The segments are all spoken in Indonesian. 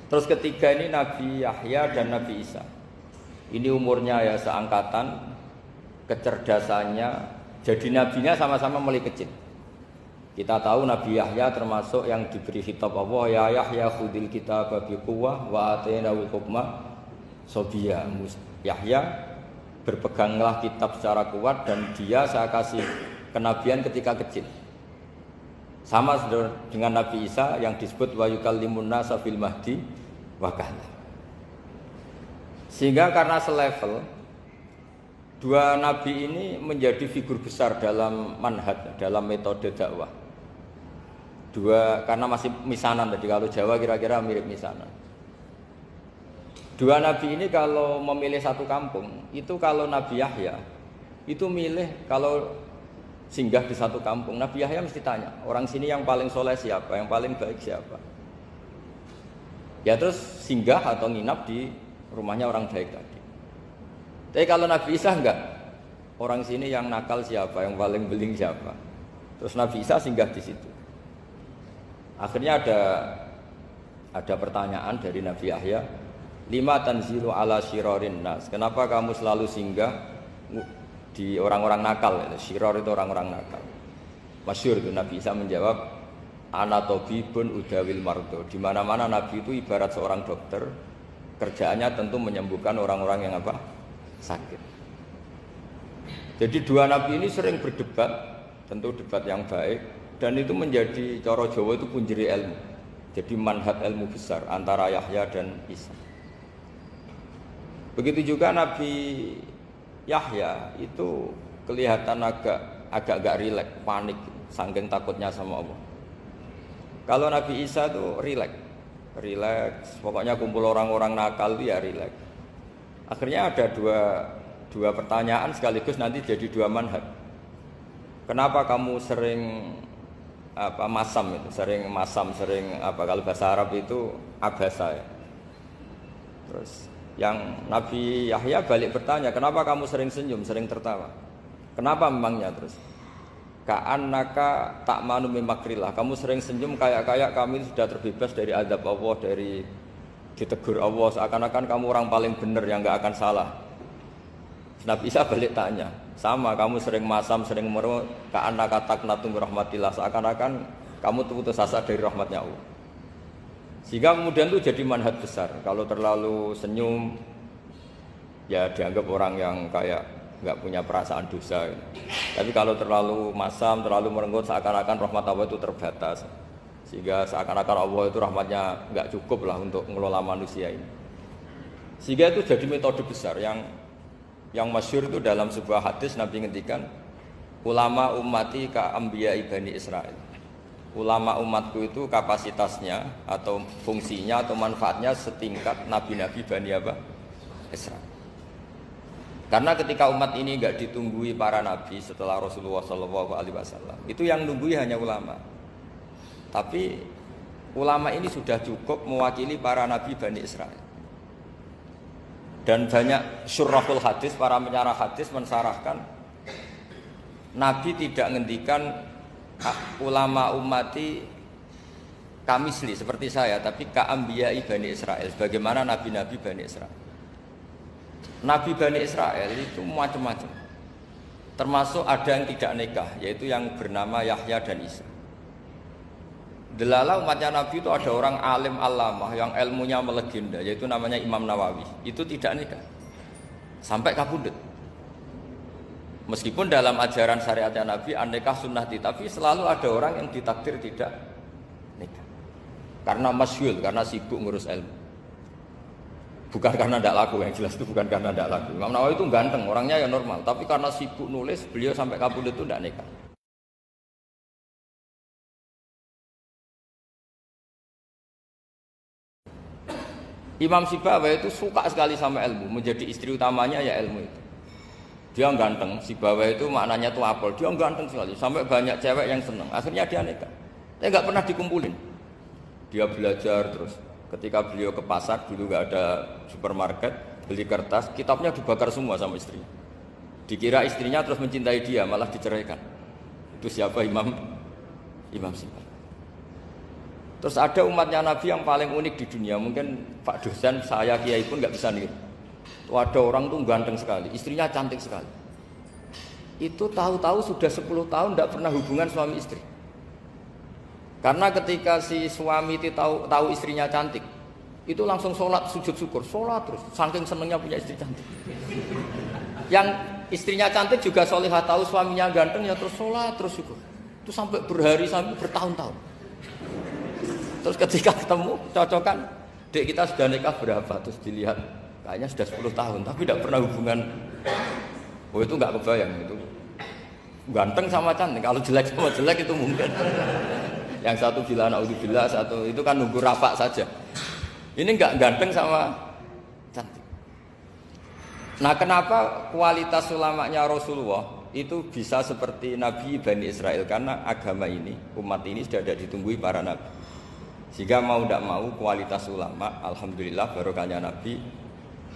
Terus ketiga ini Nabi Yahya dan Nabi Isa. Ini umurnya ya seangkatan, kecerdasannya, jadi nabinya sama-sama mulai kecil. Kita tahu Nabi Yahya termasuk yang diberi khitab Allah, ya Yahya khudil kitaba biquwwah wa atainahul hukma sobiyya. Yahya berpeganglah kitab secara kuat dan dia saya kasih kenabian ketika kecil. Sama dengan Nabi Isa yang disebut wa yukallimun nasa fil mahdi wa kahla. Sehingga karena selevel, dua nabi ini menjadi figur besar dalam manhaj, dalam metode dakwah. Dua, karena masih misanan tadi, kalau Jawa kira-kira mirip misanan. Dua nabi ini kalau memilih satu kampung, itu kalau Nabi Yahya itu milih kalau singgah di satu kampung, Nabi Yahya mesti tanya, orang sini yang paling soleh siapa, yang paling baik siapa. Ya terus singgah atau nginap di rumahnya orang baik tadi. Tapi kalau Nabi Isa enggak, orang sini yang nakal siapa, yang paling beling siapa. Terus Nabi Isa singgah di situ. Akhirnya ada pertanyaan dari Nabi Yahya, lima tanzilu ala syirarin nas. Kenapa kamu selalu singgah di orang-orang nakal? Syiror itu orang-orang nakal. Masyhur itu Nabi Isa menjawab, ana tabibun udawil mardo. Di mana-mana Nabi itu ibarat seorang dokter, kerjaannya tentu menyembuhkan orang-orang yang apa? Sakit. Jadi dua nabi ini sering berdebat, tentu debat yang baik, dan itu menjadi cara Jawa itu punjeri ilmu. Jadi manhaj ilmu besar antara Yahya dan Isa. Begitu juga Nabi Yahya itu kelihatan agak rileks, panik, saking takutnya sama Allah. Kalau Nabi Isa itu rileks, pokoknya kumpul orang-orang nakal itu ya rileks. Akhirnya ada dua pertanyaan sekaligus nanti jadi dua manhaj. Kenapa kamu sering masam itu, sering kalau bahasa Arab itu abasa ya. Terus yang Nabi Yahya balik bertanya, kenapa kamu sering senyum, sering tertawa? Kenapa memangnya? Terus ka'annaka ta'manu min makrillah. Kamu sering senyum kayak kami sudah terbebas dari azab Allah, dari ditegur Allah, seakan-akan kamu orang paling benar yang enggak akan salah. Nabi Isa balik tanya, sama kamu sering masam, sering merut, ka'annaka taqnatu min rahmatillah, seakan-akan kamu putus asa dari rahmatnya Allah. Sehingga kemudian itu jadi manhaj besar. Kalau terlalu senyum, ya dianggap orang yang kayak nggak punya perasaan dosa. Tapi kalau terlalu masam, terlalu merenggut, seakan-akan rahmat Allah itu terbatas. Sehingga seakan-akan Allah itu rahmatnya nggak cukup lah untuk mengelola manusia ini. Sehingga itu jadi metode besar yang masyhur itu dalam sebuah hadis Nabi ngendikan, ulama ummati ka anbiya'i bani Israil. Ulama umatku itu kapasitasnya atau fungsinya atau manfaatnya setingkat nabi-nabi Bani Israil. Karena ketika umat ini enggak ditunggui para nabi setelah Rasulullah SAW, itu yang nunggui hanya ulama. Tapi ulama ini sudah cukup mewakili para nabi Bani Israil. Dan banyak syurahul hadis, para penyarah hadis mensarahkan, Nabi tidak ngendikan ulama ummati kamisli seperti saya, tapi ka'ambiyai Bani Israel, bagaimana nabi-nabi Bani Israel. Nabi Bani Israel itu macam-macam, termasuk ada yang tidak nikah, yaitu yang bernama Yahya dan Isa. Delala umatnya Nabi itu ada orang alim alamah yang ilmunya melegenda, yaitu namanya Imam Nawawi. Itu tidak nikah sampai kabudut. Meskipun dalam ajaran syariatnya Nabi an-nikah sunnati, tapi selalu ada orang yang ditakdir tidak nikah karena masyhul, karena sibuk ngurus ilmu. Bukan karena tidak laku, yang jelas itu bukan karena tidak laku. Imam Nawawi itu ganteng, orangnya ya normal, tapi karena sibuk nulis, beliau sampai kabudut itu tidak nikah. Imam Sibawayh itu suka sekali sama ilmu, menjadi istri utamanya ya ilmu itu. Dia ganteng, Sibawayh itu maknanya tuh apel, dia ganteng sekali, sampai banyak cewek yang senang. Akhirnya dia nikah, tapi nggak pernah dikumpulin. Dia belajar terus. Ketika beliau ke pasar, dulu nggak ada supermarket, beli kertas, kitabnya dibakar semua sama istrinya. Dikira istrinya terus mencintai dia, malah diceraikan. Itu siapa? Imam Sibawayh. Terus ada umatnya Nabi yang paling unik di dunia. Mungkin Pak dosen, saya kiai pun nggak bisa niru. Ada orang tuh ganteng sekali, istrinya cantik sekali. Itu tahu-tahu sudah 10 tahun tidak pernah hubungan suami istri. Karena ketika si suami itu tahu istrinya cantik, itu langsung sholat sujud syukur, sholat terus, saking senengnya punya istri cantik. Yang istrinya cantik juga solihah, tahu suaminya ganteng ya terus sholat terus syukur. Itu sampai berhari sampai bertahun-tahun. Terus ketika ketemu cocokan, dek kita sudah nikah berapa? Terus dilihat, kayaknya sudah 10 tahun, tapi tidak pernah hubungan. Oh itu nggak kebayang itu. Ganteng sama cantik, kalau jelek sama jelek itu mungkin. Yang satu bilang naudzubillah, satu itu kan nunggu rapak saja. Ini nggak ganteng sama cantik. Nah kenapa kualitas ulamanya Rasulullah itu bisa seperti Nabi Bani Israel? Karena agama ini, umat ini sudah ada ditunggui para nabi. Sehingga mau tidak mau kualitas ulama, alhamdulillah barokahnya Nabi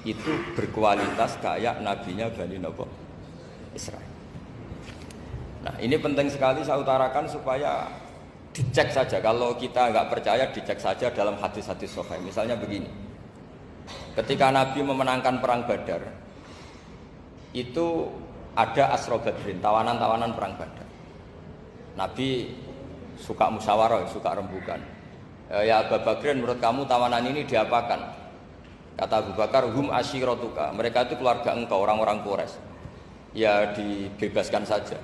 itu berkualitas kayak nabinya Bani Israel. Nah ini penting sekali saya utarakan supaya dicek saja. Kalau kita nggak percaya, dicek saja dalam hadis-hadis sahih. Misalnya begini, ketika Nabi memenangkan perang Badar, itu ada Asra Badrin, tawanan-tawanan perang Badar. Nabi suka musyawarah, suka rembukan. Ya Abu Bakrin, menurut kamu tawanan ini diapakan? Kata Abu Bakar, hum asyiratuka. Mereka itu keluarga engkau, orang-orang Quraisy. Ya dibebaskan saja.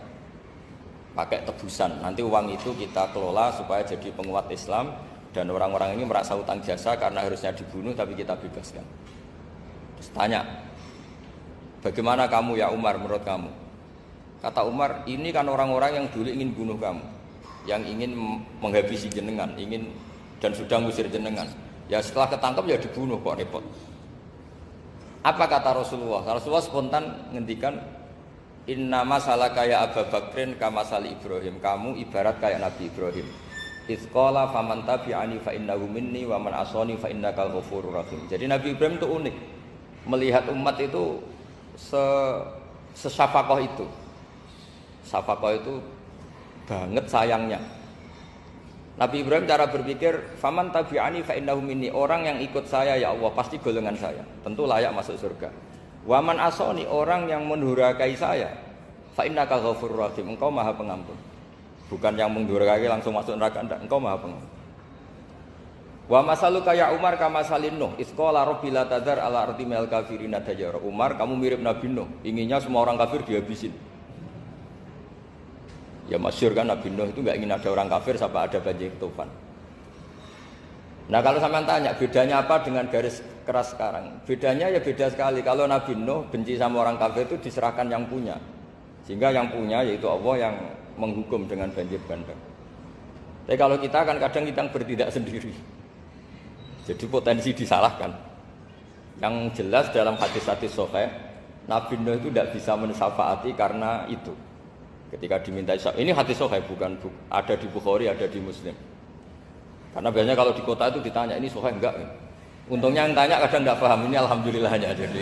Pakai tebusan, nanti uang itu kita kelola supaya jadi penguat Islam dan orang-orang ini merasa utang jasa karena harusnya dibunuh tapi kita bebaskan. Terus tanya, bagaimana kamu ya Umar menurut kamu? Kata Umar, ini kan orang-orang yang dulu ingin bunuh kamu, yang ingin menghabisi jenengan, ingin dan sudah ngusir jenengan. Ya setelah ketangkep ya dibunuh, kok repot. Apa kata Rasulullah? Rasulullah spontan ngendikan, inna masalah kayak Abu Bakrin kamasali Ibrahim. Kamu ibarat kayak Nabi Ibrahim. Izqala faman tabi'ani fa innahu minni wa man asani fa innakal ghafurur rahim. Jadi Nabi Ibrahim itu unik. Melihat umat itu sesyafakoh itu. Syafakoh itu banget sayangnya. Nabi Ibrahim cara berpikir, faman tabi'ani fa innahu minni. Orang yang ikut saya ya Allah pasti golongan saya. Tentu layak masuk surga. Waman asoni, orang yang mendurhakai saya, fa innaka ghafurur rahim, engkau maha pengampun. Bukan yang mendurhakai langsung masuk neraka, enggak, engkau maha pengampun. Wa masaluka ya Umar kama salin Nuh, isqala rabbil la tadzar ala ardi minal kafirin dajjara. Umar, kamu mirip Nabi Nuh, inginnya semua orang kafir dihabisin. Ya masyhur kan Nabi Nuh itu enggak ingin ada orang kafir sampai ada banjir tufan. Nah kalau sampean tanya bedanya apa dengan garis keras sekarang? Bedanya ya beda sekali. Kalau Nabi Nuh benci sama orang kafir itu diserahkan yang punya. Sehingga yang punya yaitu Allah yang menghukum dengan banjir bandang. Tapi kalau kita kan kadang kita bertindak sendiri. Jadi potensi disalahkan. Yang jelas dalam hadis-hadis sahih, Nabi Nuh itu tidak bisa mensyafaati karena itu. Ketika diminta ini hadis sahih bukan ada di Bukhari, ada di Muslim. Karena biasanya kalau di kota itu ditanya ini sahih enggak? Untungnya yang tanya kadang enggak paham, ini alhamdulillahnya jadi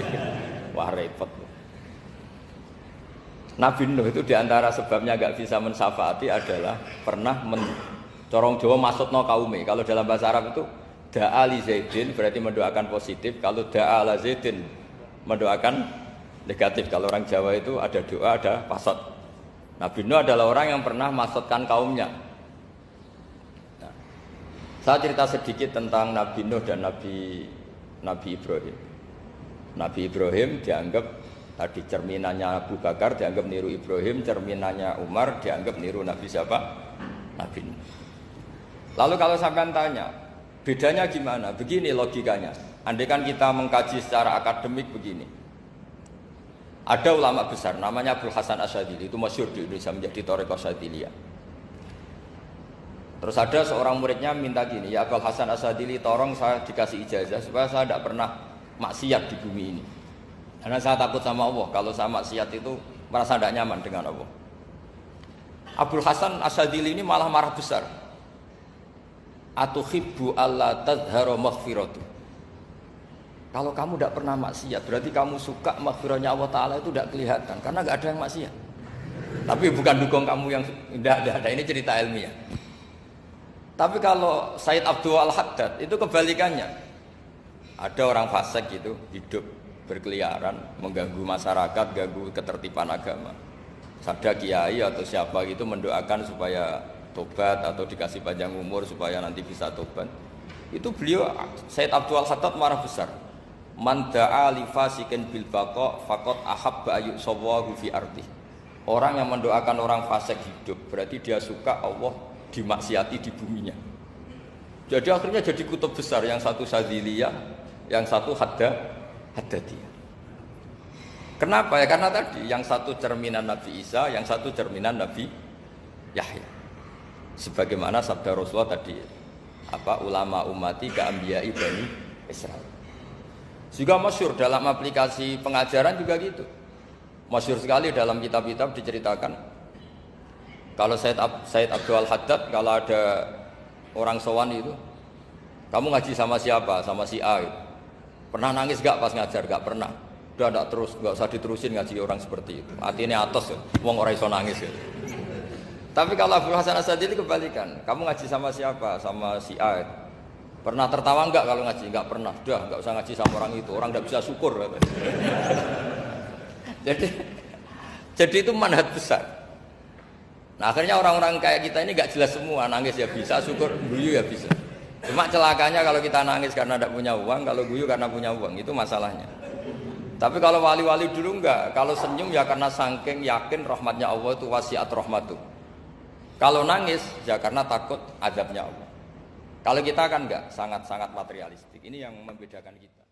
wah repot. Nabi Nuh itu diantara sebabnya enggak bisa mensyafaati adalah pernah corong Jawa maksudno kaume. Kalau dalam bahasa Arab itu da'a li Zaidin berarti mendoakan positif, kalau da'a la Zaidin mendoakan negatif. Kalau orang Jawa itu ada doa, ada pasot. Nabi Nuh adalah orang yang pernah maksudkan kaumnya. Saya cerita sedikit tentang Nabi Nuh dan Nabi Ibrahim. Nabi Ibrahim dianggap tadi cerminannya Abu Bakar, dianggap niru Ibrahim, cerminannya Umar, dianggap niru Nabi siapa? Nabi Nuh. Lalu kalau sampean tanya, bedanya gimana? Begini logikanya. Andai kan kita mengkaji secara akademik begini. Ada ulama besar namanya Abdul Hasan Asyadzili, itu masyhur di Indonesia menjadi Thariqah Asyadziliyah. Terus ada seorang muridnya minta gini, ya Abdul Hasan Asyadzili, tolong saya dikasih ijazah supaya saya tidak pernah maksiat di bumi ini. Karena saya takut sama Allah, kalau saya maksiat itu merasa tidak nyaman dengan Allah. Abdul Hasan Asyadzili ini malah marah besar. Atuhibbu alla tadhharu maghfiratu. Kalau kamu tidak pernah maksiat, berarti kamu suka maghfirahnya Allah Ta'ala itu tidak kelihatan, karena tidak ada yang maksiat. Tapi bukan dukung kamu yang tidak ada, ini cerita ilmiah. Tapi kalau Said Abdul Al-Haddad itu kebalikannya. Ada orang fasik gitu hidup berkeliaran, mengganggu masyarakat, ganggu ketertiban agama. Ada kiai atau siapa gitu mendoakan supaya tobat atau dikasih panjang umur supaya nanti bisa tobat. Itu beliau Said Abdul Al-Haddad marah besar. Man da'a li fasikin bil baqa faqad ahabba ayu sawahu fi ardi. Orang yang mendoakan orang fasik hidup berarti dia suka Allah dimaksiati di buminya. Jadi akhirnya jadi kutub besar, yang satu Sadziliyah, yang satu Haddadiyah. Kenapa ya? Karena tadi yang satu cerminan Nabi Isa, yang satu cerminan Nabi Yahya. Sebagaimana sabda Rasulullah tadi, ulama ummati ka'ambiyai bani Israel. Juga masyhur dalam aplikasi pengajaran juga gitu. Masyhur sekali dalam kitab-kitab diceritakan. Kalau Said Abdul Haddad, kalau ada orang sowan itu, kamu ngaji sama siapa? Sama si A. Pernah nangis gak pas ngajar? Gak pernah. Udah gak terus, gak usah diterusin ngaji orang seperti itu. Hatinya atos ya, wong orang iso nangis ya. Tapi kalau Abu Hasan Asadili kebalikan. Kamu ngaji sama siapa? Sama si A. Pernah tertawa enggak kalau ngaji? Enggak pernah. Udah, enggak usah ngaji sama orang itu. Orang enggak bisa syukur. Jadi itu manhaj besar. Nah, akhirnya orang-orang kayak kita ini enggak jelas semua. Nangis ya bisa, syukur, guyu ya bisa. Cuma celakanya kalau kita nangis karena tidak punya uang, kalau guyu karena punya uang, itu masalahnya. Tapi kalau wali-wali dulu enggak. Kalau senyum ya karena saking yakin rahmatnya Allah itu wasiat rahmatu. Kalau nangis ya karena takut azabnya Allah. Kalau kita kan enggak, sangat-sangat materialistik. Ini yang membedakan kita.